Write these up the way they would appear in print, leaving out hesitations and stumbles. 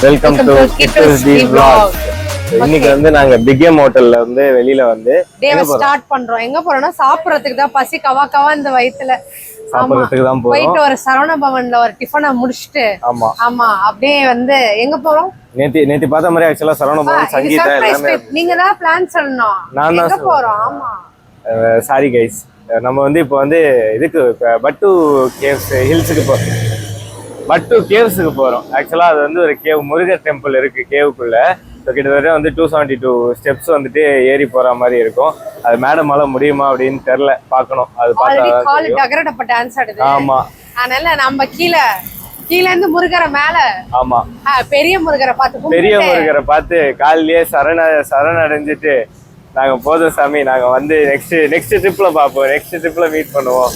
Welcome to kids the vlog. இன்னைக்கு வந்து நாங்க பிகேம் ஹோட்டல்ல வந்து வெளியில வந்து டேவை ஸ்டார்ட் பண்றோம். எங்க போறோம்னா சாப்பிடுறதுக்கு தான். பசி கவா கவா இந்த வயித்துல சாப்பிடுறதுக்கு தான் போறோம். போயிட்டு ஒரு சரவண பவன்ல ஒரு டிஃபனை முடிச்சிட்டு ஆமா அப்படியே வந்து எங்க போறோம். நேத்தி பார்த்த மாதிரி ஆக்சுவலா சரவண பவன் சங்கீதா எல்லாமே நீங்க தான் பிளான் சொல்லணும். நான் எங்க போறோம்? ஆமா சாரி கைஸ், நம்ம வந்து இப்போ வந்து இதுக்கு பட்டு கேவ்ஸ் ஹில்ஸுக்கு போறோம். பட்டு கேவ்ஸுக்கு போறோம். ஆக்சுவலா அது வந்து ஒரு கேவ், முருகர் டெம்பிள் இருக்கு கேவுக்குள்ள. கிட்டத்தட்ட வந்து 272 ஸ்டெப்ஸ் வந்துட்டு ஏறி போற மாதிரி இருக்கும். அது மேடமால முடியுமா அப்படின்னு தெரியல, பார்க்கணும். அது பார்த்தா ஆமா, அதனால நம்ம கீழ இருந்து முருகரை மேல ஆமா பெரிய முருகரை பார்த்து காலிலேயே சரணடைஞ்சிட்டு நாங்க போதும் சாமி, நாங்க வந்து நெக்ஸ்ட் ட்ரிப்ல பார்ப்போம், நெக்ஸ்ட் ட்ரிப்ல மீட் பண்ணுவோம்.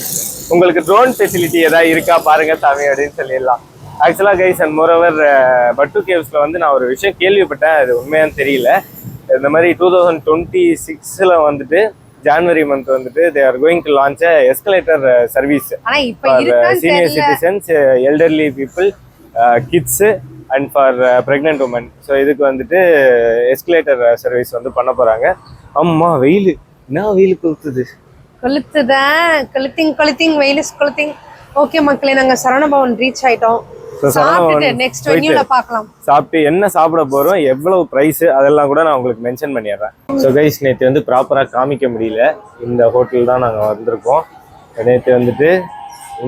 உங்களுக்கு ட்ரோன் ஃபெசிலிட்டி ஏதாவது இருக்கா பாருங்க சாமி அப்படின்னு சொல்லிடலாம். ஆக்சுவலா கைஸ் அண்ட் மோரோவர் பட்டு கேவ்ஸ்ல வந்து நான் ஒரு விஷயம் கேள்விப்பட்டேன், அது உண்மையானு தெரியல. இந்த மாதிரி 2026ல வந்துட்டு ஜனவரி மந்த் வந்துட்டு they are going to launch escalator service senior citizens, elderly people, kids and for pregnant woman. So இதுக்கு வந்துட்டு எஸ்கலேட்டர் சர்வீஸ் வந்து பண்ண போறாங்க. அம்மா வெயில், என்ன வெயில் கொளுத்திங் வெயில். ஓகே மக்களே, நாங்க சரவணபவன் ரீச் ஆயிட்டோம். சாப்பிட்டு என்ன சாப்பிட போறோம், எவ்வளவு பிரைஸ், அதெல்லாம் கூட நான் உங்களுக்கு மென்ஷன் பண்ணிடுறேன். ஸோ கைஸ், நேற்று வந்து ப்ராப்பரா காமிக்க முடியல. இந்த ஹோட்டல் தான் நாங்க வந்திருக்கோம். நேற்று வந்துட்டு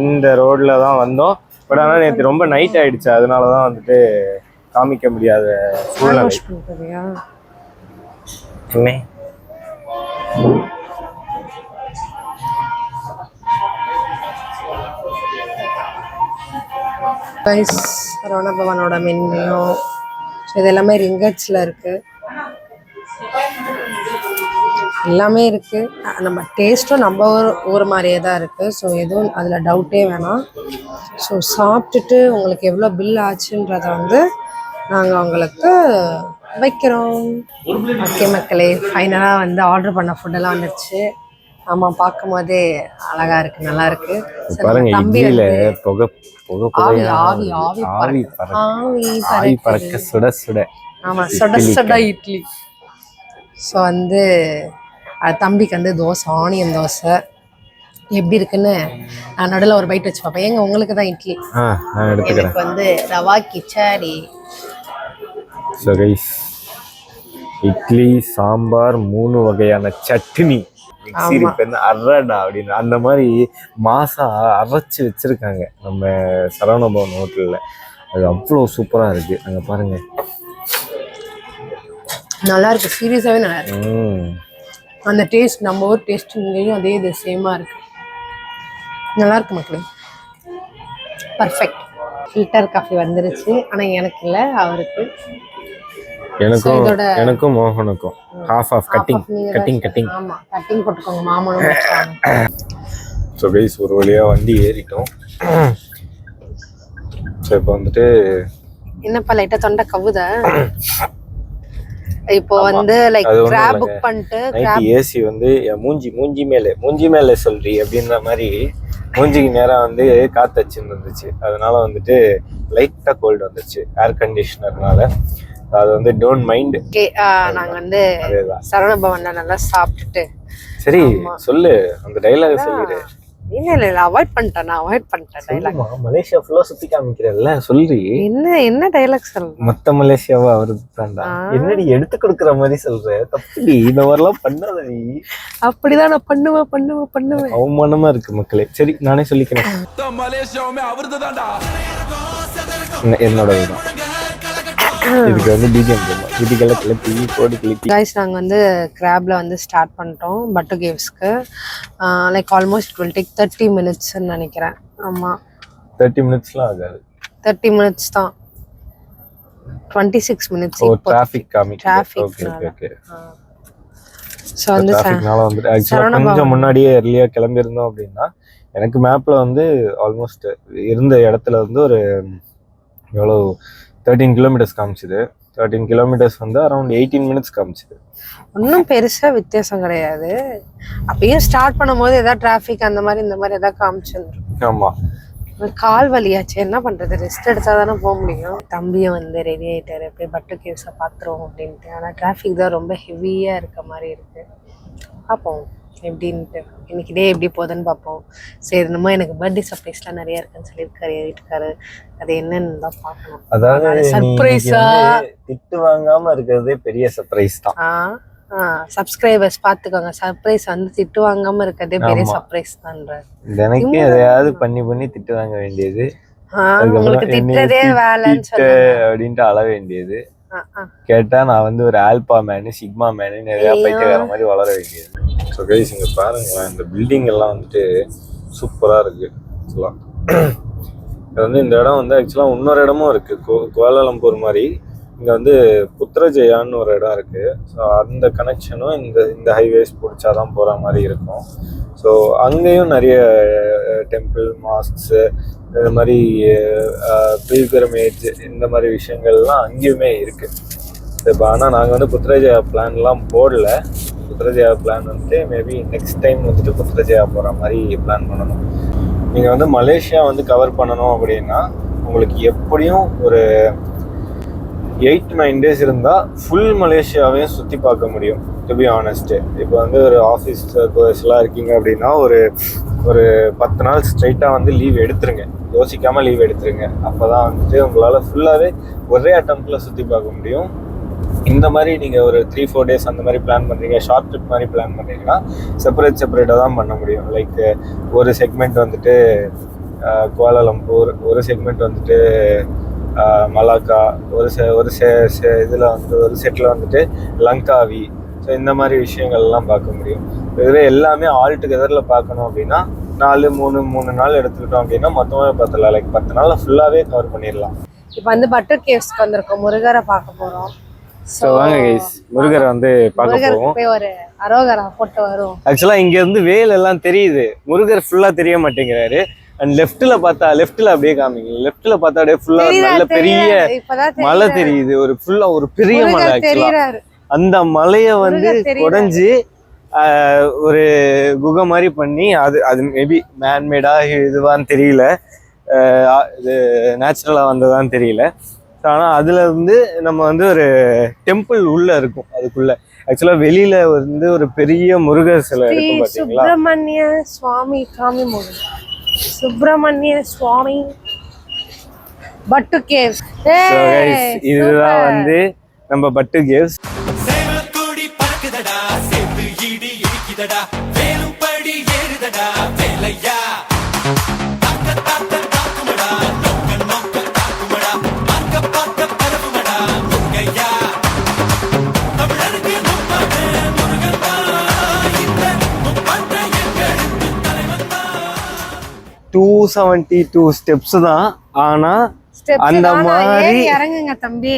இந்த ரோட்ல தான் வந்தோம். பட் ஆனால் நேற்று ரொம்ப நைட் ஆயிடுச்சு, அதனாலதான் வந்துட்டு காமிக்க முடியாத சூழ்நிலை. சரவணபவனோட மென்யூ இது எல்லாமே ரிங்கட்ஸ்ல இருக்கு, எல்லாமே இருக்கு. நம்ம டேஸ்ட்டும் நம்ம ஊர் மாதிரியே தான் இருக்கு. ஸோ எதுவும் அதில் டவுட்டே வேணாம். ஸோ சாப்பிட்டுட்டு உங்களுக்கு எவ்வளோ பில் ஆச்சுன்றத வந்து நாங்கள் உங்களுக்கு வைக்கிறோம். ஓகே மக்களே, ஃபைனலாக வந்து ஆர்டர் பண்ண ஃபுட்டெல்லாம் வந்துடுச்சு. ஆமா, பார்க்கும் போதே அழகா இருக்கு, நல்லா இருக்கு. தம்பி சுட இட்லி. ஸோ வந்து தம்பிக்கு வந்து தோசை, ஆனியன் தோசை எப்படி இருக்குன்னு நான் நடுவில் ஒரு பைட் வச்சு பார்ப்பேன். எங்க உங்களுக்கு தான் இட்லி, எனக்கு வந்து ரவா கிச்சடி. இட்லி, சாம்பார், 3 வகையான சட்னி, அரடா அப்படின்னு அந்த மாதிரி மாசா அரைச்சு வச்சிருக்காங்க நம்ம சரவணபவன் ஹோட்டல்ல. அது அவ்வளோ சூப்பரா இருக்கு. அங்க பாருங்க, நல்லா இருக்கு, சீரியஸாவே நல்லா இருக்கு. அந்த டேஸ்ட் நம்ம ஊர் டேஸ்ட் இங்கேயும் அதே இது சேமா இருக்கு, நல்லா இருக்கு மக்களே. பர்ஃபெக்ட். ஃபில்டர் காஃபி வந்துருச்சு, ஆனா எனக்கு இல்லை, அவருக்கு. எனக்கும் மோகனுக்கும் ஹாஃப் கட்டிங். ஆமா, கட்டிங் போட்டுக்கோங்க மாமனும். ஸோ கைஸ், ஒரு வழியா வண்டி ஏறிட்டோம். ஸோ இப்போ வந்துட்டு என்னப்பா லைட்டா தொண்டை கவுத. இப்போ வந்து லைக் கிராப் புக் பண்ணிட்டு ஏசி வந்து மூஞ்சி மேலே சொல்றி அப்படின்ற மாதிரி மூஞ்சிக்கு நேரம் வந்து காத்தச்சுன்னு இருந்துச்சு. அதனால வந்துட்டு லைட்டா கோல்டு வந்துச்சு ஏர் கண்டிஷனர்னால. அது வந்து டோன்ட் மைண்ட். நாங்க வந்து சரவணபவன்ல நல்லா சாப்பிட்டுட்டு. சரி சொல்லு, அந்த டைலாக் சொல்லிடு. இல்ல அவாய்ட் பண்ணிட்டேன் டைலாக். மலேசியா ஃபுல்லா சுத்தி காமிக்கிறல்ல, சொல்றி. என்ன டைலாக் சொல்ற? மொத்த மலேசியாவா அவருக்கு தான்டா. என்னடி எடுத்து கொடுக்குற மாதிரி சொல்ற? தப்புடி, இந்த மாதிரிலாம் பண்ணாத நீ. அப்படிதான் நான் பண்ணுவேன். அவமானமா இருக்கு மக்களே. சரி, நானே சொல்லிக்கிறேன், என்னோட இதுக்கு வந்து கைஸ், நாங்க வந்து கிராப்ல வந்து ஸ்டார்ட் பண்ணிட்டோம் பட்டு கேவ்ஸ்க்கு. Like almost it will take 30 minutes நினைக்கிறேன். ஆமா, 30 minutesலாம் ஆகாது, 30 minutes தான். 26 minutes டிராஃபிக் ஓகே. சோ வந்து டிராஃபிக்னால வந்து एक्चुअली கொஞ்சம் முன்னாடியே early-ஆ கிளம்பி இருந்தோம் அப்படினா எனக்கு மேப்ல வந்து ஆல்மோஸ்ட் இருந்த இடத்துல வந்து ஒரு எவ்வளவு 13 kilometers காமிச்சுது. 13 kilometers வந்து அரௌண்ட் 18 minutes காமிச்சுது. ஒன்றும் பெருசா வித்தியாசம் கிடையாது. அப்பயும் ஸ்டார்ட் பண்ணும்போது ஏதாவது டிராஃபிக் அந்த மாதிரி இந்த மாதிரி ஏதாவது காமிச்சிருந்துரும். ஆமா, கால் வலியாச்சு, என்ன பண்றது, ரெஸ்ட் எடுத்தா தானே போக முடியும். தம்பியும் வந்து ரெடி ஆயிட்டாரு, போய் பட்டு கேவ்ஸை பார்த்துருவோம் அப்படின்ட்டு. ஆனால் டிராஃபிக் தான் ரொம்ப ஹெவியா இருக்க மாதிரி இருக்கு. பார்ப்போம் எப்படின்ட்டு, இன்னைக்கு டே எப்படி போகுதுன்னு பார்ப்போம். சரி, என்னமோ எனக்கு பர்த்டே சர்ப்ரைஸ்லாம் நிறைய இருக்குன்னு சொல்லியிருக்காரு வீட்டுக்காரு, அது என்னன்னு தான் பார்க்கணும். அதாவது சர்ப்ரைஸா திட்டு வாங்காம இருக்கிறதே பெரிய சர்ப்ரைஸ் தான். சப்ஸ்கிரைபர்ஸ் பாத்துக்கோங்க, சர்ப்ரைஸ் வந்து திட்டு வாங்காம இருக்கிறதே பெரிய சர்ப்ரைஸ் தான்றாரு. எனக்கு எதையாவது பண்ணி திட்டு வாங்க வேண்டியது, உங்களுக்கு திட்டதே வேலைன்னு சொல்லுங்க அப்படின்ட்டு அழ வேண்டியது. கேட்டா நான் வந்து ஒரு ஆல்பா மேனு சிக்மா மேனு நிறைய பைத்தியக்கார மாதிரி வளர வேண்டியது. ஸோ கைஸ் இங்க பாருங்களேன், இந்த பில்டிங் எல்லாம் வந்துட்டு சூப்பரா இருக்கு. இது வந்து இந்த இடம் வந்து ஆக்சுவலா இன்னொரு இடமும் இருக்கு, கோலாலம்பூர் மாதிரி. இங்கே வந்து புத்ரஜயான்னு ஒரு இடம் இருக்குது. ஸோ அந்த கனெக்ஷனும் இந்த ஹைவேஸ் பிடிச்சாதான் போகிற மாதிரி இருக்கும். ஸோ அங்கேயும் நிறைய டெம்பிள், மாஸ்க்ஸு, இந்த மாதிரி பில்கிரமேஜ், இந்த மாதிரி விஷயங்கள்லாம் அங்கேயுமே இருக்குது. இப்போ ஆனால் நாங்கள் வந்து புத்ரஜயா பிளான்லாம் போடல. புத்ரஜயா பிளான் வந்துட்டு மேபி நெக்ஸ்ட் டைம் வந்துட்டு புத்ரஜயா போகிற மாதிரி பிளான் பண்ணணும். நீங்கள் வந்து மலேசியா வந்து கவர் பண்ணணும் அப்படின்னா உங்களுக்கு எப்படியும் ஒரு 8-9 days இருந்தால் ஃபுல் மலேசியாவையும் சுற்றி பார்க்க முடியும். டு பி ஆனஸ்ட்டு, இப்போ வந்து ஒரு ஆஃபீஸ் எல்லாம் இருக்கீங்க அப்படின்னா ஒரு 10 நாள் ஸ்ட்ரைட்டாக வந்து லீவ் எடுத்துருங்க, யோசிக்காமல் லீவ் எடுத்துருங்க. அப்போ தான் வந்துட்டு உங்களால் ஃபுல்லாகவே ஒரே அட்டம்ப்டில் சுற்றி பார்க்க முடியும். இந்த மாதிரி நீங்கள் ஒரு 3-4 days அந்த மாதிரி பிளான் பண்ணுறீங்க, ஷார்ட் ட்ரிப் மாதிரி பிளான் பண்ணுறீங்கன்னா செப்பரேட்டாக தான் பண்ண முடியும். லைக் ஒரு செக்மெண்ட் வந்துட்டு கோலாலம்பூர், ஒரு செக்மெண்ட் வந்துட்டு மலாக்கா, ஒரு இதில் வந்து ஒரு செட்டில் வந்துட்டு லங்காவி. ஸோ இந்த மாதிரி விஷயங்கள்லாம் பார்க்க முடியும். இதுவே எல்லாமே ஆல் டுகெதரில் பார்க்கணும் அப்படின்னா 3 நாள் எடுத்துக்கிட்டோம் அப்படின்னா மொத்தமாக பார்த்தலாம். லைக் 10 நாளில் ஃபுல்லாகவே கவர் பண்ணிடலாம். இப்போ வந்து பட்டர் கேவ்ஸ்க்கு வந்திருக்கோம், முருகரை பார்க்க போகிறோம். ஸோ வாங்க கைஸ், முருகரை வந்து பார்க்க போவோம். போய் ஒரு அரோகரா போட்டு வரும். ஆக்சுவலாக இங்கே இருந்து வேல் எல்லாம் தெரியுது, முருகர் ஃபுல்லாக தெரிய மாட்டேங்கிறாரு. அண்ட் லெஃப்ட்ல அப்படியே காமிங்க, லெஃப்ட்ல பார்த்தா அப்படியே ஃபுல்லா நல்ல பெரிய மலை தெரியுது. ஒரு பெரிய மலை. ஆக்சுவலா அந்த மலையை வந்து குடைஞ்சு ஒரு குகை மாதிரி பண்ணி அது மேபி மேன்மேடா இதுவான்னு தெரியல, இது நேச்சுரலா வந்ததான்னு தெரியல. ஆனால் அதுல இருந்து நம்ம வந்து ஒரு டெம்பிள் உள்ள இருக்கும். அதுக்குள்ள ஆக்சுவலா வெளியில வந்து ஒரு பெரிய முருகர் சிலை இருக்கும் பாத்தீங்களா. சுப்பிரமணிய சுவாமி காமி முருகன், சுப்பிரமணிய சுவாமி பட்டு கேவ்ஸ். இதுதான் வந்து நம்ம பட்டு கேவ்ஸ். $272 steps தான். ஆனா அந்த மாதிரி இறங்குங்க தம்பி,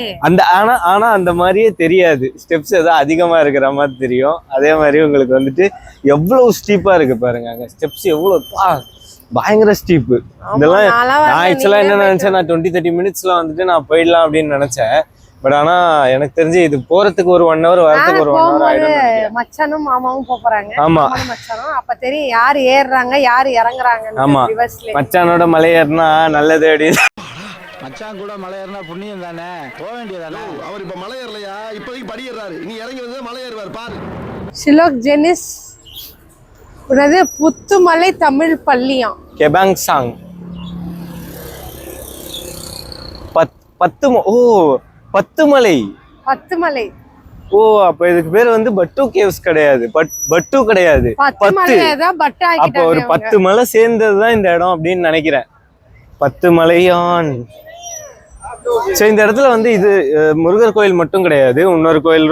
ஆனா அந்த மாதிரியே தெரியாது. ஸ்டெப்ஸ் ஏதோ அதிகமா இருக்கிற மாதிரி தெரியும். அதே மாதிரி உங்களுக்கு வந்துட்டு எவ்வளவு ஸ்டீப்பா இருக்கு பாருங்க. அங்க ஸ்டெப்ஸ் எவ்வளவு பயங்கர ஸ்டீப்பு. இதெல்லாம் நான் ஆக்சுவலா என்ன நினைச்சேன், நான் 20-30 minutesல வந்துட்டு நான் போயிடலாம் அப்படின்னு நினைச்சேன். பட் ஆனா எனக்கு தெரிஞ்சு இது போறதுக்கு ஒரு 1 hour, வரதுக்கு ஒரு 1 hour ஆயிடும். மச்சானும் மாமாவும் போறாங்க. ஆமா, மச்சானும் அப்ப தெரியும் யாரு ஏறுறாங்க யாரு இறங்குறாங்க. ஆமா, மச்சானோட மலை ஏறினா நல்லது அப்படின்னு. மச்சான் கூட மலை ஏறினா புண்ணியம் தானே, போக வேண்டியதானே. அவர் இப்ப மலை ஏறலையா, இப்போதைக்கு படி ஏறாரு. இனி இறங்கி வந்து மலை ஏறுவார் பாரு. ஷிலோக் ஜெனிஸ் புத்துமலை தமிழ் பள்ளியாம். கெபாங் சாங் 10 மலை. ஓ, அப்ப இதுக்கு பேர் வந்து பட்டு கேவ்ஸ் கிடையாது, பட்டு கிடையாது, 10. அப்ப ஒரு 10 மலை சேர்ந்ததுதான் இந்த இடம் அப்படின்னு நினைக்கிறேன். 10 மலையான். சரி, இந்த இடத்துல வந்து இது முருகர் கோயில் மட்டும் கிடையாது, இன்னொரு கோயில்,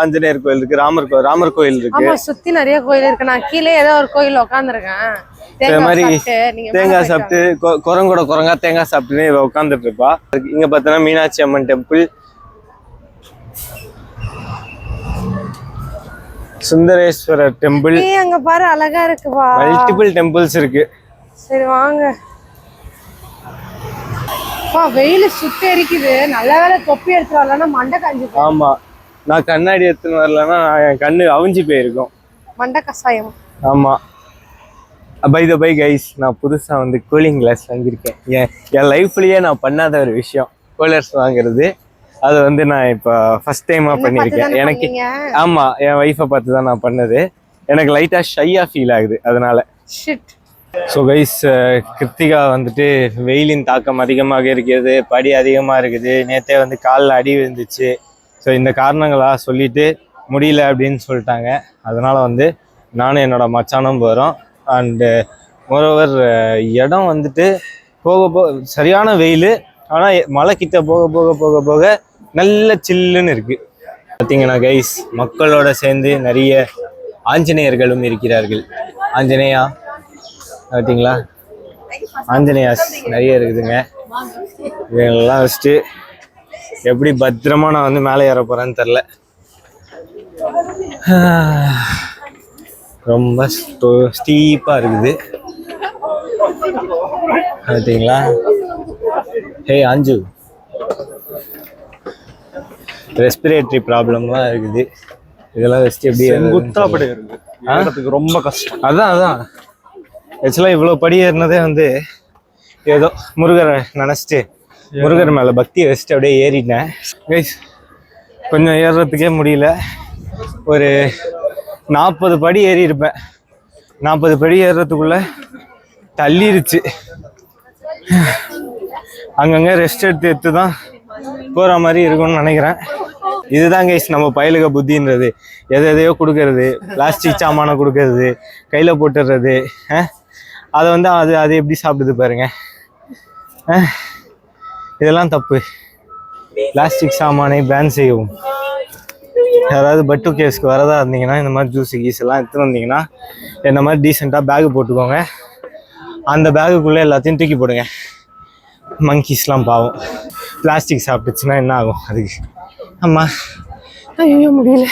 ஆஞ்சநேயர் கோயில் இருக்கு, ராமர் கோயில் இருக்கு. சுத்தி நிறைய கோயில் இருக்கு. நான் கீழே ஏதோ ஒரு கோயில் உட்காந்துருக்கேன். மாதிரி தேங்காய் சாப்பிட்டு குரங்கா தேங்காய் சாப்பிட்டு உட்காந்துட்டு இருப்பா. இங்க பார்த்தோன்னா மீனாட்சி அம்மன் டெம்பிள், சுந்தரேஸ்வரர் டெம்பிள். அங்க பாரு அழகா இருக்குப்பா, மல்டிபிள் டெம்பிள்ஸ் இருக்கு. சரி வாங்க. வெயில சுத்தி எரிக்குது. நல்ல வேலை தொப்பி எடுத்து வரலன்னா மண்டை காஞ்சி. ஆமா, நான் கண்ணாடி எடுத்துன்னு வரலன்னா என் கண்ணு அவிஞ்சு போயிருக்கும். மண்டை கசாயம். ஆமா, பை த பை கைஸ், நான் புதுசாக வந்து கூலிங் கிளாஸ் வாங்கியிருக்கேன். என் லைஃப்லேயே நான் பண்ணாத ஒரு விஷயம் கூலர்ஸ் வாங்குறது. அதை வந்து நான் இப்போ ஃபர்ஸ்ட் டைமாக பண்ணியிருக்கேன். எனக்கு ஆமாம், என் ஒய்ஃபை பார்த்து தான் நான் பண்ணது. எனக்கு லைட்டாக ஷையாக ஃபீல் ஆகுது அதனால. ஸோ கைஸ், கிருத்திகா வந்துட்டு வெயிலின் தாக்கம் அதிகமாக இருக்கிறது, படி அதிகமாக இருக்குது, நேற்றே வந்து காலில் அடி விழுந்துச்சு. ஸோ இந்த காரணங்களாக சொல்லிட்டு முடியல அப்படின்னு சொல்லிட்டாங்க. அதனால் வந்து நானும் என்னோட மச்சானும் போகிறோம். அண்டு மோரோவர் இடம் வந்துட்டு போக சரியான வெயில், ஆனால் மழை கிட்ட போக போக போக போக நல்ல சில்லுன்னு இருக்குது. பார்த்தீங்கன்னா கைஸ், மக்களோட சேர்ந்து நிறைய ஆஞ்சநேயர்களும் இருக்கிறார்கள். ஆஞ்சநேயா பார்த்தீங்களா, ஆஞ்சநேயாஸ் நிறைய இருக்குதுங்க. இதெல்லாம் வச்சுட்டு எப்படி பத்திரமா நான் வந்து மேலே ஏற போகிறேன்னு தெரில. ரொம்ப ஸ்டீப்பாக இருக்குது பார்த்தீங்களா. ஹே அஞ்சு, ரெஸ்பிரேட்டரி ப்ராப்ளம்லாம் இருக்குது. இதெல்லாம் வச்சுட்டு எப்படி ரொம்ப கஷ்டம். அதான் ஆக்சுவலாக இவ்வளோ படி ஏறினதே வந்து ஏதோ முருகரை நினச்சிட்டு முருகர் மேலே பக்தியை வச்சுட்டு அப்படியே ஏறிட்டேன் கைஸ். கொஞ்சம் ஏறுறதுக்கே முடியல. ஒரு 40 படி ஏறி இருப்பேன். 40 படி ஏறுறதுக்குள்ள தள்ளிருச்சு. அங்கங்கே ரெஸ்ட் எடுத்து தான் போகிற மாதிரி இருக்கும்னு நினைக்கிறேன். இதுதான் கைஸ் நம்ம பயலுக புத்தின்றது. எதையோ கொடுக்கறது, பிளாஸ்டிக் சாமானை கொடுக்கறது, கையில் போட்டுடுறது. அதை வந்து அது எப்படி சாப்பிடுது பாருங்க. இதெல்லாம் தப்பு. பிளாஸ்டிக் சாமானை பேன் செய்யவும். யாராவது பட்டு கேஸ்க்கு வரதா இருந்தீங்கன்னா, இந்த மாதிரி ஜூஸ் கீஸ் எல்லாம் எடுத்துன்னு வந்தீங்கன்னா இந்த மாதிரி டீசெண்டாக பேகு போட்டுக்கோங்க. அந்த பேகுக்குள்ளே எல்லாத்தையும் தூக்கி போடுங்க. மங்கீஸ்லாம் பாவம், பிளாஸ்டிக் சாப்பிட்டுச்சுன்னா என்ன ஆகும் அதுக்கு. ஆமாம், ஐயோ முடியல.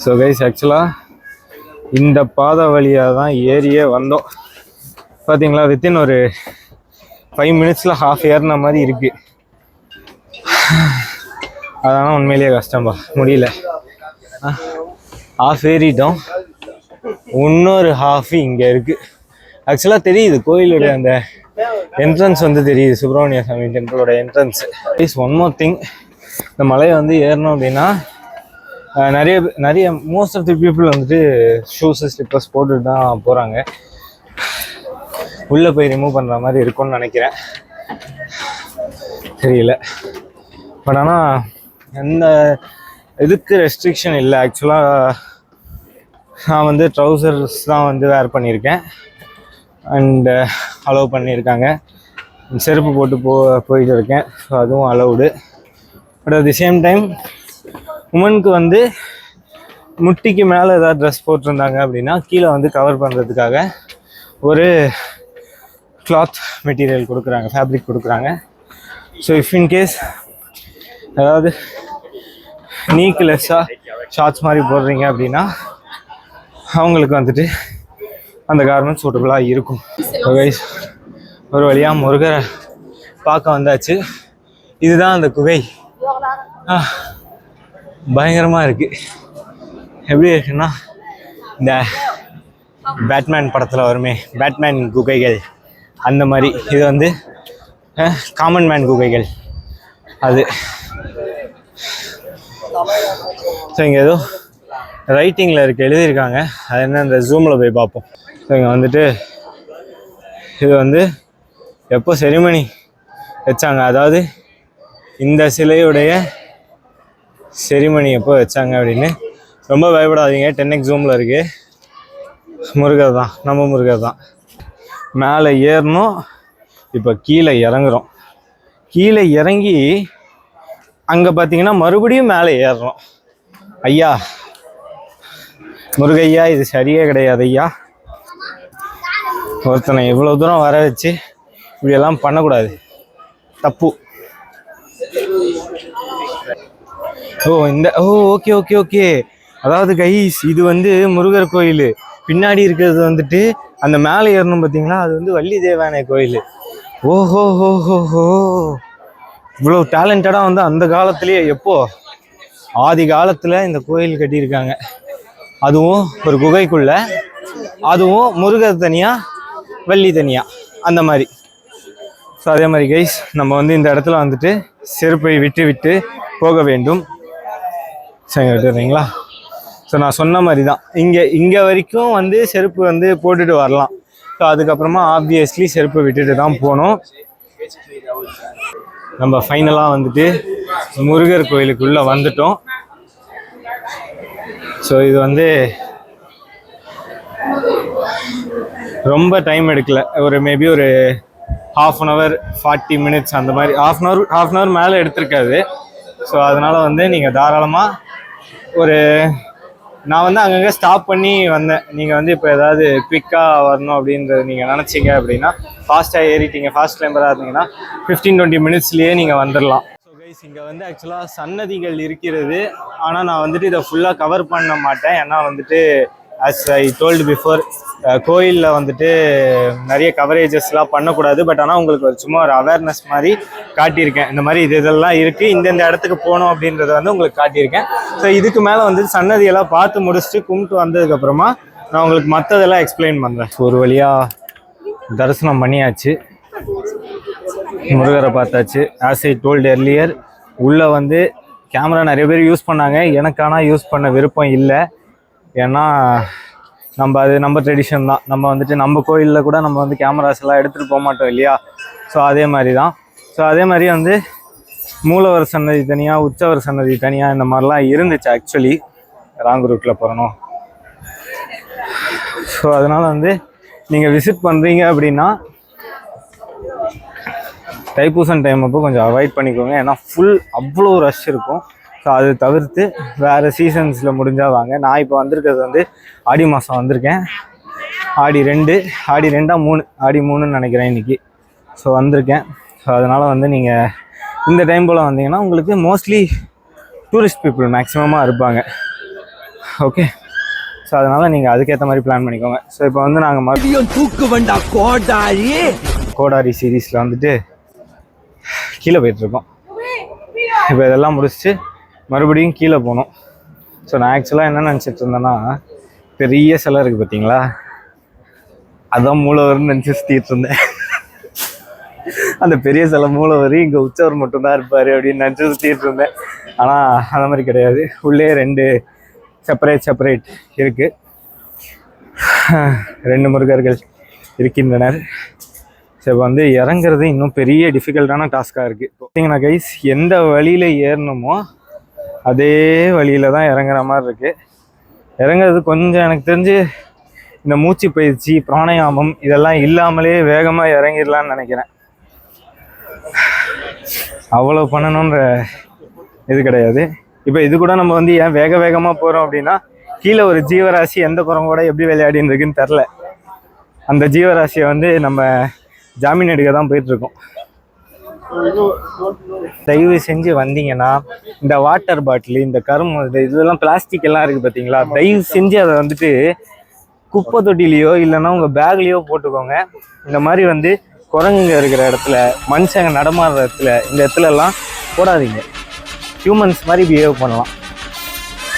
ஸோ கைஸ், ஆக்சுவலாக இந்த பாதை வழியாக தான் ஏறியே வந்தோம். பார்த்தீங்களா, வித்தின் ஒரு 5 மினிட்ஸில் ஹாஃப் ஏறின மாதிரி இருக்குது. அதனால் உண்மையிலேயே கஷ்டம்பா, முடியல. ஹாஃப் ஏறிட்டோம், இன்னொரு ஹாஃப் இங்கே இருக்குது. ஆக்சுவலாக தெரியுது கோயிலுடைய அந்த என்ட்ரன்ஸ் வந்து தெரியுது, சுப்பிரமணிய சாமி டெம்பிளோட entrance. Please one more thing, இந்த மலையை வந்து ஏறணும் அப்படின்னா நிறைய மோஸ்ட் ஆஃப் தி பீப்புள் வந்துட்டு ஷூஸு ஸ்லிப்பர்ஸ் போட்டுட்டு தான் போகிறாங்க. உள்ளே போய் ரிமூவ் பண்ணுற மாதிரி இருக்கும்னு நினைக்கிறேன், தெரியல. பட் ஆனால் எந்த இதுக்கு ரெஸ்ட்ரிக்ஷன் இல்லை. ஆக்சுவலாக நான் வந்து ட்ரௌசர்ஸ் தான் வந்து வேர் பண்ணியிருக்கேன் அண்டு அலோவ் பண்ணியிருக்காங்க. செருப்பு போட்டு போயிட்டு இருக்கேன், ஸோ அதுவும் allowed. But at the same time உமனுக்கு வந்து முட்டிக்கு மேலே ஏதாவது ட்ரெஸ் போட்டிருந்தாங்க அப்படின்னா கீழே வந்து கவர் பண்ணுறதுக்காக ஒரு கிளாத் மெட்டீரியல் கொடுக்குறாங்க, ஃபேப்ரிக் கொடுக்குறாங்க. ஸோ இஃப் இன்கேஸ் அதாவது நீக்கு லெஸ்ஸாக ஷார்ட்ஸ் மாதிரி போடுறீங்க அப்படின்னா அவங்களுக்கு வந்துட்டு அந்த கார்மெண்ட் சூட்டபுளாக இருக்கும். கைஸ், ஒரு வழியாக முருகரை பார்க்க வந்தாச்சு. இதுதான் அந்த குகை. பயங்கரமாக இருக்குது. எப்படி இருக்குன்னா, இந்த பேட்மேன் படத்தில் வருமே, பேட்மேன் குகைகள், அந்த மாதிரி. இது வந்து காமன் மேன் குகைகள் அது. ஸோ இங்கே ஏதோ ரைட்டிங்கில் எழுதியிருக்காங்க, அது என்ன இந்த ஜூமில் போய் பார்ப்போம். ஸோ இங்கே வந்துட்டு இது வந்து எப்போ செரிமனி வச்சாங்க, அதாவது இந்த சிலையுடைய செரிமனி எப்போ வச்சாங்க அப்படின்னு. ரொம்ப பயப்படாதீங்க, 10x ஜூமில் இருக்குது. முருகர் தான், நம்ம முருகர் தான். மேலே ஏறணும், இப்போ கீழே இறங்குறோம். கீழே இறங்கி அங்கே பார்த்தீங்கன்னா மறுபடியும் மேலே ஏறுறோம். ஐயா முருகையா, இது சரியே கிடையாது ஐயா. ஒருத்தனை இவ்வளோ தூரம் வர வச்சு இப்படியெல்லாம் பண்ணக்கூடாது, தப்பு. Okay okay okay. அதாவது கைஸ், இது வந்து முருகர் கோயில். பின்னாடி இருக்கிறது வந்துட்டு அந்த மேலே ஏறணும் பார்த்தீங்களா, அது வந்து வள்ளி தேவானை கோயில். ஓஹோ ஹோ, இவ்வளோ டேலண்டடாக வந்து அந்த காலத்துலேயே, எப்போ ஆதி காலத்தில் இந்த கோயில் கட்டியிருக்காங்க. அதுவும் ஒரு குகைக்குள்ள, அதுவும் முருகர் தனியாக வள்ளி தனியாக அந்த மாதிரி. ஸோ அதே மாதிரி கைஸ் நம்ம வந்து இந்த இடத்துல வந்துட்டு செருப்பை விட்டு விட்டு போக வேண்டும். சரி விட்டுறீங்களா? ஸோ நான் சொன்ன மாதிரி தான் இங்கே வரைக்கும் வந்து செருப்பு வந்து போட்டுட்டு வரலாம். ஸோ அதுக்கப்புறமா ஆப்வியஸ்லி செருப்பை விட்டுட்டு தான் போகணும். நம்ம ஃபைனலாக வந்துட்டு முருகர் கோயிலுக்குள்ளே வந்துட்டோம். ஸோ இது வந்து ரொம்ப டைம் எடுக்கல, ஒரு மேபி ஒரு ½ an hour 40 minutes அந்த மாதிரி, ½ an hour மேலே எடுத்திருக்காது. ஸோ அதனால் வந்து நீங்கள் தாராளமாக நான் வந்து அங்கங்கே ஸ்டாப் பண்ணி வந்தேன். நீங்கள் வந்து இப்போ ஏதாவது குவிக்காக வரணும் அப்படின்றது நீங்கள் நினச்சிங்க அப்படின்னா, ஃபாஸ்ட்டாக ஏறிட்டீங்க, ஃபாஸ்ட் கிளைம்பராக இருந்தீங்கன்னா 15-20 minutesலேயே நீங்கள் வந்துடலாம். ஸோ கைஸ் இங்கே வந்து ஆக்சுவலாக சன்னதிகள் இருக்கிறது. ஆனால் நான் வந்துட்டு இதை ஃபுல்லாக கவர் பண்ண மாட்டேன். ஏன்னா வந்துட்டு as I told before, கோயிலில் வந்துட்டு நிறைய கவரேஜஸ்லாம் பண்ணக்கூடாது. பட் ஆனால் உங்களுக்கு சும்மா ஒரு அவேர்னஸ் மாதிரி காட்டியிருக்கேன். இந்த மாதிரி இதெல்லாம் இருக்குது, இந்த இடத்துக்கு போகணும் அப்படின்றத வந்து உங்களுக்கு காட்டியிருக்கேன். ஸோ இதுக்கு மேலே வந்து சன்னதியெல்லாம் பார்த்து முடிச்சுட்டு கும்பிட்டு வந்ததுக்கப்புறமா நான் உங்களுக்கு மற்றதெல்லாம் எக்ஸ்பிளைன் பண்ணுறேன். ஒரு வழியாக தரிசனம் பண்ணியாச்சு, முருகரை பார்த்தாச்சு. ஆஸ் ஐ டோல்ட் எர்லியர், உள்ளே வந்து கேமரா நிறைய பேர் யூஸ் பண்ணாங்க. எனக்கு ஆனால் யூஸ் பண்ண விருப்பம் இல்லை. ஏன்னா நம்ம ட்ரெடிஷன் தான். நம்ம வந்துட்டு நம்ம கோயிலில் கூட நம்ம வந்து கேமராஸ் எல்லாம் எடுத்துகிட்டு போக மாட்டோம் இல்லையா? ஸோ அதே மாதிரி தான். ஸோ அதே மாதிரி வந்து மூலவர் சன்னதி தனியாக, உற்சவர் சன்னதி தனியாக, இந்த மாதிரிலாம் இருந்துச்சு. ஆக்சுவலி ராங் ரூட்டில் போகிறணும். ஸோ அதனால் வந்து நீங்கள் விசிட் பண்ணுறீங்க அப்படின்னா தைப்பூசம் டைம் அப்போ கொஞ்சம் அவாய்ட் பண்ணிக்கோங்க. ஏன்னா அவ்வளோ ரஷ் இருக்கும். ஸோ அது தவிர்த்து வேறு சீசன்ஸில் முடிஞ்சால் வாங்க. நான் இப்போ வந்திருக்கிறது வந்து ஆடி மாதம் வந்திருக்கேன். ஆடி 3 ஆடி 3ன்னு நினைக்கிறேன் இன்றைக்கி. ஸோ வந்திருக்கேன். ஸோ அதனால் வந்து நீங்கள் இந்த டைம் போல் வந்தீங்கன்னா உங்களுக்கு மோஸ்ட்லி டூரிஸ்ட் பீப்புள் மேக்ஸிமமாக இருப்பாங்க. ஓகே, ஸோ அதனால் நீங்கள் அதுக்கேற்ற மாதிரி பிளான் பண்ணிக்கோங்க. ஸோ இப்போ வந்து நாங்கள் மறுபடியும் கோடாரி சீரீஸில் வந்துட்டு கீழே போயிட்டுருக்கோம். இப்போ இதெல்லாம் முடிச்சுட்டு மறுபடியும் கீழே போகணும். ஸோ நான் ஆக்சுவலாக என்ன நினச்சிட்டு இருந்தேன்னா, பெரிய சிலை இருக்குது பார்த்தீங்களா, அதுதான் மூலவர்னு நினச்சி சுற்றிட்டு இருந்தேன். அந்த பெரிய சிலை மூலவர், இங்கே உற்சவர் மட்டும்தான் இருப்பார் அப்படின்னு நினச்சி சுற்றிட்டு இருந்தேன். ஆனால் அந்த மாதிரி கிடையாது. உள்ளே 2 செப்பரேட் இருக்குது. 2 முருகர்கள் இருக்கின்றனர். ஸோ இப்போ வந்து இறங்குறது இன்னும் பெரிய டிஃபிகல்ட்டான டாஸ்காக இருக்குது. பார்த்தீங்கன்னா கைஸ், எந்த வழியில் ஏறணுமோ அதே வழியில் தான் இறங்குற மாதிரி இருக்குது. இறங்குறது கொஞ்சம் எனக்கு தெரிஞ்சு இந்த மூச்சு பயிற்சி, பிராணாயாமம் இதெல்லாம் இல்லாமலே வேகமாக இறங்கிடலான்னு நினைக்கிறேன். அவ்வளோ பண்ணணுன்ற இது கிடையாது. இப்போ இது கூட நம்ம வந்து ஏன் வேகமாக போகிறோம் அப்படின்னா, கீழே ஒரு ஜீவராசி எந்த குரங்கோட எப்படி விளையாடின்னு இருக்குன்னு தெரில. அந்த ஜீவராசியை வந்து நம்ம ஜாமீன் எடுக்க தான் போயிட்டுருக்கோம். தயவு செஞ்சு வந்தீங்கன்னா இந்த வாட்டர் பாட்டில், இந்த கரும்பு, இதெல்லாம் பிளாஸ்டிக் எல்லாம் இருக்குது பார்த்தீங்களா, தயவு செஞ்சு அதை வந்துட்டு குப்பை தொட்டிலையோ இல்லைன்னா உங்கள் பேக்லேயோ போட்டுக்கோங்க. இந்த மாதிரி வந்து குரங்குங்க இருக்கிற இடத்துல, மனுஷங்க நடமாடுற இடத்துல, இந்த இடத்துலலாம் போடாதீங்க. ஹியூமன்ஸ் மாதிரி பிஹேவ் பண்ணலாம்,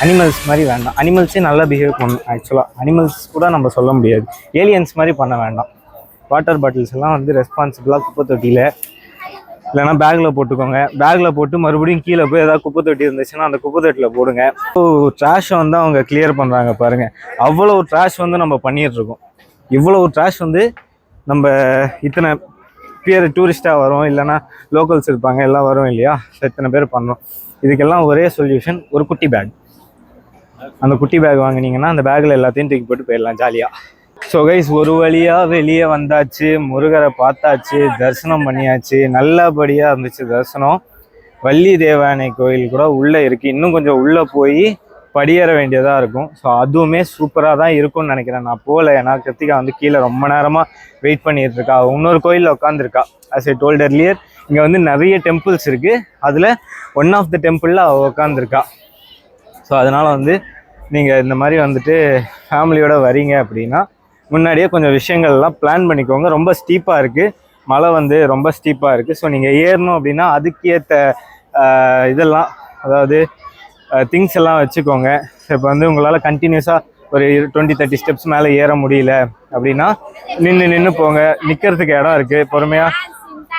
அனிமல்ஸ் மாதிரி வேண்டாம். அனிமல்ஸே நல்லா பிஹேவ் பண்ணணும். ஆக்சுவலாக அனிமல்ஸ் கூட நம்ம சொல்ல முடியாது, ஏலியன்ஸ் மாதிரி பண்ண வேண்டாம். வாட்டர் பாட்டில்ஸ் எல்லாம் வந்து ரெஸ்பான்சிபிளாக குப்பை தொட்டியில் இல்லைனா பேக்கில் போட்டுக்கோங்க. பேக்கில் போட்டு மறுபடியும் கீழே போய் ஏதாவது குப்பை தொட்டி இருந்துச்சுன்னா அந்த குப்பை தொட்டியில் போடுங்க. ஸோ ட்ராஷை வந்து அவங்க கிளியர் பண்ணுறாங்க பாருங்கள். அவ்வளோ ட்ராஷ் வந்து நம்ம பண்ணிகிட்ருக்கோம். இவ்வளோ ட்ராஷ் வந்து நம்ம இத்தனை பேர் டூரிஸ்ட்டாக வரும், இல்லைனா லோக்கல்ஸ் இருப்பாங்க, எல்லாம் வரும் இல்லையா, இத்தனை பேர் பண்ணுறோம். இதுக்கெல்லாம் ஒரே சொல்யூஷன், ஒரு குட்டி பேக். அந்த குட்டி பேக் வாங்கினீங்கன்னா அந்த பேக்கில் எல்லாத்தையும் தூக்கி போட்டு போயிடலாம் ஜாலியாக. ஸோ கைஸ், ஒரு வழியாக வெளியே வந்தாச்சு, முருகரை பார்த்தாச்சு, தரிசனம் பண்ணியாச்சு. நல்லபடியாக இருந்துச்சு தரிசனம். வள்ளி தேவானை கோயில் கூட உள்ளே இருக்குது. இன்னும் கொஞ்சம் உள்ளே போய் படியேற வேண்டியதாக இருக்கும். ஸோ அதுவுமே சூப்பராக தான் இருக்கும்னு நினைக்கிறேன். நான் போகல, ஏன்னா கிருத்திகா வந்து கீழே ரொம்ப நேரமாக வெயிட் பண்ணிட்டு இருக்கா. இன்னொரு கோயிலில் உட்காந்துருக்கா. ஆஸ் ஐ டோல்ட் எர்லியர், இங்கே வந்து நிறைய டெம்பிள்ஸ் இருக்குது. அதில் ஒன் ஆஃப் த டெம்பிளில் அவள் உட்காந்துருக்கா. ஸோ அதனால் வந்து நீங்கள் இந்த மாதிரி வந்துட்டு ஃபேமிலியோடு வரீங்க அப்படின்னா முன்னாடியே கொஞ்சம் விஷயங்கள்லாம் பிளான் பண்ணிக்கோங்க. ரொம்ப ஸ்டீப்பாக இருக்குது, மலை வந்து ரொம்ப ஸ்டீப்பாக இருக்குது. ஸோ நீங்கள் ஏறணும் அப்படின்னா அதுக்கேற்ற இதெல்லாம், அதாவது திங்ஸ் எல்லாம் வச்சுக்கோங்க. ஸோ இப்போ வந்து உங்களால் கண்டினியூஸாக ஒரு 20-30 ஸ்டெப்ஸ் மேலே ஏற முடியல அப்படின்னா நின்று போங்க. நிற்கிறதுக்கு இடம் இருக்குது. பொறுமையாக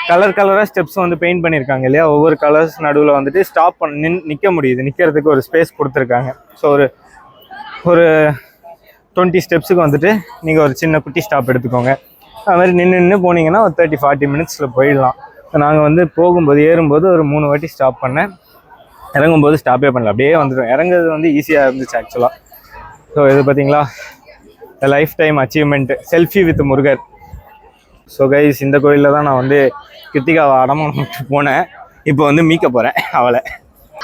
கலராக ஸ்டெப்ஸ் வந்து பெயிண்ட் பண்ணியிருக்காங்க இல்லையா, ஒவ்வொரு கலர்ஸ் நடுவில் வந்துட்டு ஸ்டாப் நிற்க முடியுது. நிற்கிறதுக்கு ஒரு ஸ்பேஸ் கொடுத்துருக்காங்க. ஸோ ஒரு 20 ஸ்டெப்ஸுக்கு வந்துட்டு நீங்கள் ஒரு சின்ன குட்டி ஸ்டாப் எடுத்துக்கோங்க. அது மாதிரி நின்று போனீங்கன்னா ஒரு 30-40 மினிட்ஸில் போயிடலாம். நாங்கள் வந்து போகும்போது ஏறும்போது ஒரு 3 வாட்டி ஸ்டாப் பண்ணேன். இறங்கும்போது ஸ்டாப்பே பண்ணல, அப்படியே வந்துடும். இறங்குறது வந்து ஈஸியாக இருந்துச்சு ஆக்சுவலாக. ஸோ இது பார்த்தீங்களா, life time achievement selfie with Murugar. So guys, இந்த கோயிலில் தான் நான் வந்து கிருத்திகாவை அடமானம் போனேன். இப்போ வந்து மீட்க போகிறேன் அவளை.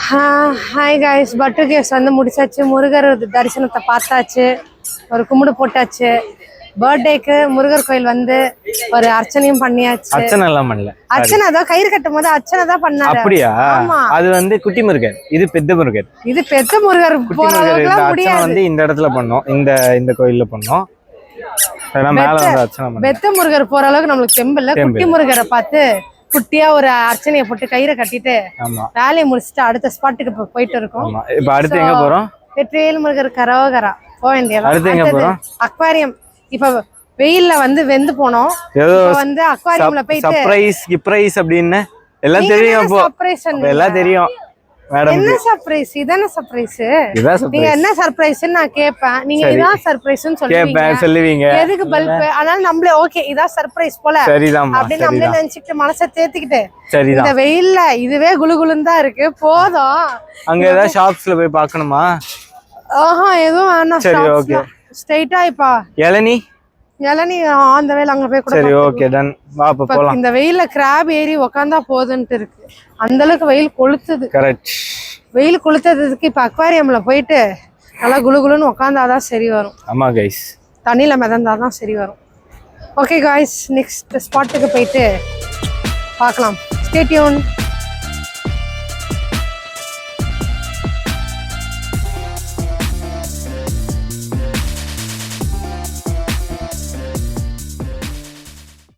ஹாய் கைஸ், பட்டர் கேவ்ஸ் வந்து முடிச்சாச்சு. முருகர் தரிசனத்தை பார்த்தாச்சு, ஒரு கும்பிடு போட்டாச்சு. பர்த்டேக்கு முருகர் கோயில் வந்து ஒரு அர்ச்சனையும் பண்ணியாச்சு. அர்ச்சனை எல்லாம் பண்ணல, அர்ச்சனை தான் கயிறு கட்டும் போது அர்ச்சனை தான் பண்ணாரு. அப்படியா? அது வந்து குட்டி முருகர், இது பெத்த முருகர். இது பெத்த முருகர். குட்டி முருகர் இந்த அர்ச்சனை வந்து இந்த இடத்துல பண்ணோம், இந்த கோயில்ல பண்ணோம். மேல வந்து அர்ச்சனை பண்ணோம். பெத்த முருகர் போற அளவுக்கு நம்மளுக்கு தெம்பு இல்ல. குட்டி முருகரை பார்த்து குட்டியா ஒரு அர்ச்சனையை போட்டு கயிறை கட்டிட்டு வேலையை முடிச்சுட்டு அடுத்த ஸ்பாட்டுக்கு போயிட்டு இருக்கோம். இப்ப அடுத்து எங்க போறோம்? வெற்றிவேல் முருகர் கரோகரா போக வேண்டியது. அடுத்து எங்க போறோம்? அக்வாரியம். இப்ப வெயில்ல வந்து வெந்து போனோம். வந்து அக்வாரியம்ல போயிட்டு சர்ப்ரைஸ் அப்படின்னு எல்லாம் தெரியும். அப்போ எல்லாம் தெரியும் மேடம். என்ன சர்ப்ரைஸ்? இதான சர்ப்ரைஸ்? நீங்க என்ன சர்ப்ரைஸ்னு நான் கேட்பேன். நீங்க இதான் சர்ப்ரைஸ்னு சொல்லுவீங்க. எதுக்கு பல்ப்? அதனால நம்மளே ஓகே இதான் சர்ப்ரைஸ் போல அப்படின்னு நம்மளே நினைச்சுக்கிட்டு மனசை தேத்திக்கிட்டு இந்த வெயில்ல இதுவே குளுகுளுன்னு தான் இருக்கு. போதும். அங்க ஏதாவது ஷாப்ஸ்ல போய் பார்க்கணுமா? எதுவும் வேணாம். சரி, ஓகே. ஸ்ட்ரைட்டா இப்ப இளநீ அந்த வேலை அங்க போய் கூட. சரி, ஓகே, டன். வா அப்ப போலாம். இந்த வெயில்ல கிராப் ஏறி உக்காந்தா போதுன்ட்டு இருக்கு. அந்த அளவுக்கு வெயில் கொளுத்துது. கரெக்ட். வெயில் கொளுத்துறதுக்கு இப்ப அக்வாரியம்ல போயிட்டு நல்லா குளுகுளுன்னு உக்காந்தாதான் சரி வரும். ஆமா கைஸ், தண்ணியில மிதந்தாதான் சரி வரும். ஓகே கைஸ், நெக்ஸ்ட் ஸ்பாட்டுக்கு போயிட்டு பார்க்கலாம். Stay tune.